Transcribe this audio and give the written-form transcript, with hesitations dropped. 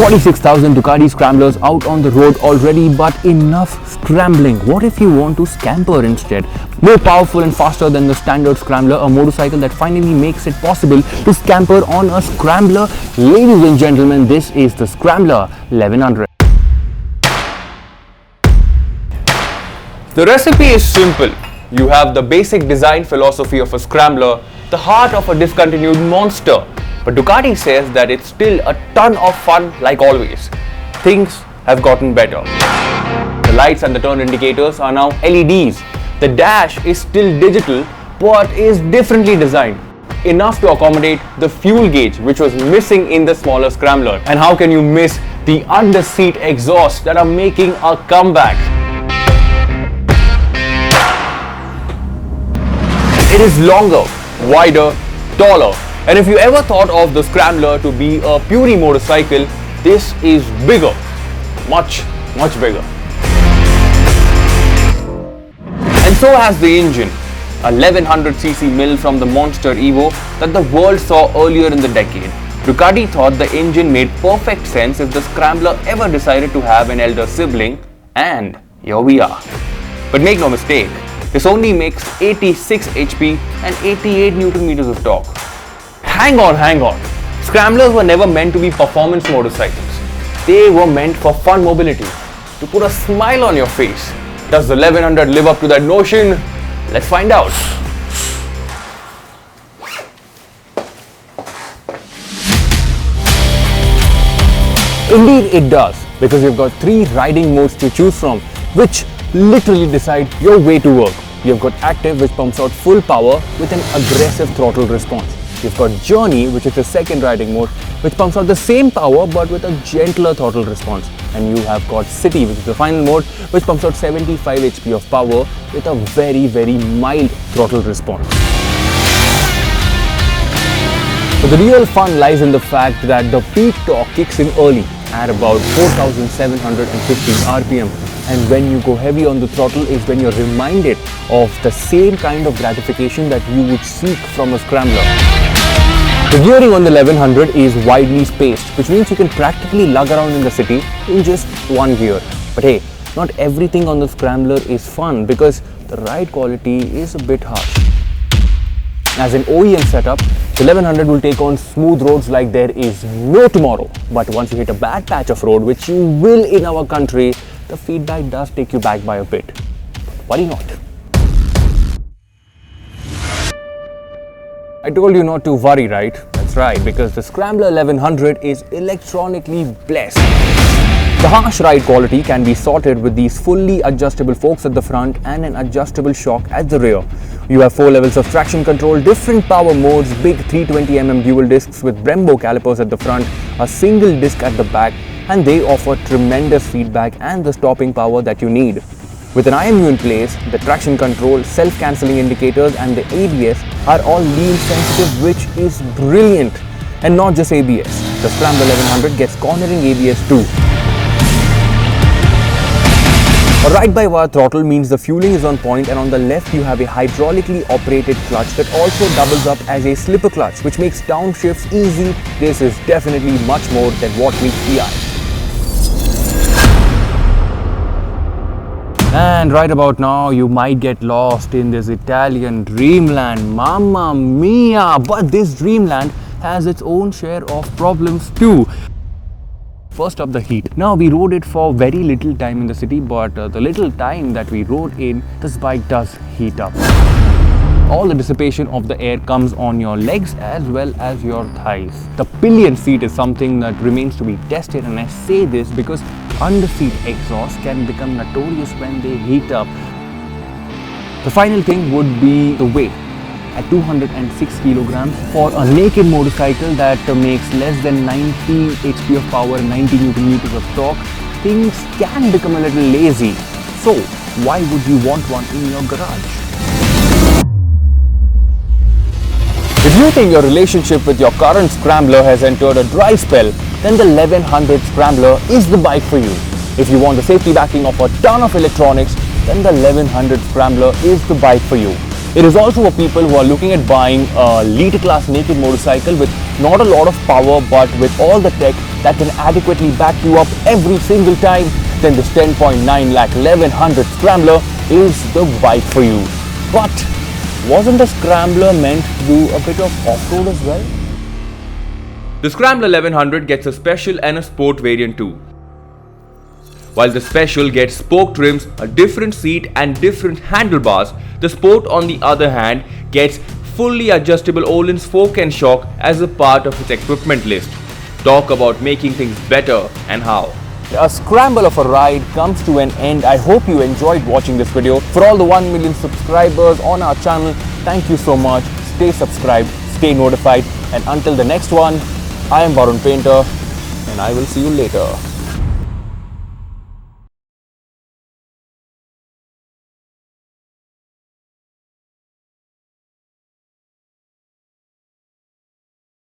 46,000 Ducati Scramblers out on the road already, but enough scrambling. What if you want to scamper instead? More powerful and faster than the standard Scrambler, a motorcycle that finally makes it possible to scamper on a Scrambler. Ladies and gentlemen, this is the Scrambler 1100. The recipe is simple. You have the basic design philosophy of a Scrambler, the heart of a discontinued monster. But Ducati says that it's still a ton of fun like always. Things have gotten better. The lights and the turn indicators are now LEDs. The dash is still digital but is differently designed, enough to accommodate the fuel gauge which was missing in the smaller Scrambler. And how can you miss the under-seat exhausts that are making a comeback? It is longer, wider, taller. And if you ever thought of the Scrambler to be a Puri motorcycle, this is bigger, much bigger. And so has the engine, a 1100cc mill from the Monster Evo that the world saw earlier in the decade. Ducati thought the engine made perfect sense if the Scrambler ever decided to have an elder sibling, and here we are. But make no mistake, this only makes 86 HP and 88 Nm of torque. Hang on. Scramblers were never meant to be performance motorcycles. They were meant for fun mobility, to put a smile on your face. Does the 1100 live up to that notion? Let's find out. Indeed it does, because you've got 3 riding modes to choose from, which literally decide your way to work. You've got active, which pumps out full power with an aggressive throttle response. You've got Journey, which is the second riding mode, which pumps out the same power but with a gentler throttle response. And you have got City, which is the final mode, which pumps out 75 HP of power with a very mild throttle response. But the real fun lies in the fact that the peak torque kicks in early at about 4,750 RPM. And when you go heavy on the throttle is when you're reminded of the same kind of gratification that you would seek from a Scrambler. The gearing on the 1100 is widely spaced, which means you can practically lug around in the city in just one gear. But hey, not everything on the Scrambler is fun because the ride quality is a bit harsh. As an OEM setup, the 1100 will take on smooth roads like there is no tomorrow. But once you hit a bad patch of road, which you will in our country, the feedback does take you back by a bit. But worry not. I told you not to worry, right? That's right, because the Scrambler 1100 is electronically blessed. The harsh ride quality can be sorted with these fully adjustable forks at the front and an adjustable shock at the rear. You have 4 levels of traction control, different power modes, big 320mm dual discs with Brembo calipers at the front, a single disc at the back, and they offer tremendous feedback and the stopping power that you need. With an IMU in place, the traction control, self-cancelling indicators and the ABS are all lean sensitive, which is brilliant. And not just ABS, the Scrambler 1100 gets cornering ABS too. A ride-by-wire throttle means the fueling is on point, and on the left you have a hydraulically operated clutch that also doubles up as a slipper clutch, which makes downshifts easy. This is definitely much more than what meets the eye. And right about now, you might get lost in this Italian dreamland, mamma mia! But this dreamland has its own share of problems too. First up, the heat. Now, we rode it for very little time in the city, but the little time that we rode in, this bike does heat up. All the dissipation of the air comes on your legs as well as your thighs. The pillion seat is something that remains to be tested, and I say this because under-seat exhaust can become notorious when they heat up. The final thing would be the weight. At 206 kilograms for a naked motorcycle that makes less than 90 HP of power and 90 Nm of torque, things can become a little lazy. So, why would you want one in your garage? If you think your relationship with your current Scrambler has entered a dry spell, then the 1100 Scrambler is the bike for you. If you want the safety backing of a ton of electronics, then the 1100 Scrambler is the bike for you. It is also for people who are looking at buying a liter class naked motorcycle with not a lot of power but with all the tech that can adequately back you up every single time. Then this 10.9 lakh 1100 Scrambler is the bike for you. But wasn't the Scrambler meant to do a bit of off-road as well? The Scrambler 1100 gets a special and a sport variant too. While the special gets spoke trims, a different seat and different handlebars, the sport on the other hand gets fully adjustable Öhlins fork and shock as a part of its equipment list. Talk about making things better and how. A scramble of a ride comes to an end. I hope you enjoyed watching this video. For all the 1 million subscribers on our channel, thank you so much. Stay subscribed, stay notified, and until the next one, I am Varun Painter and I will see you later.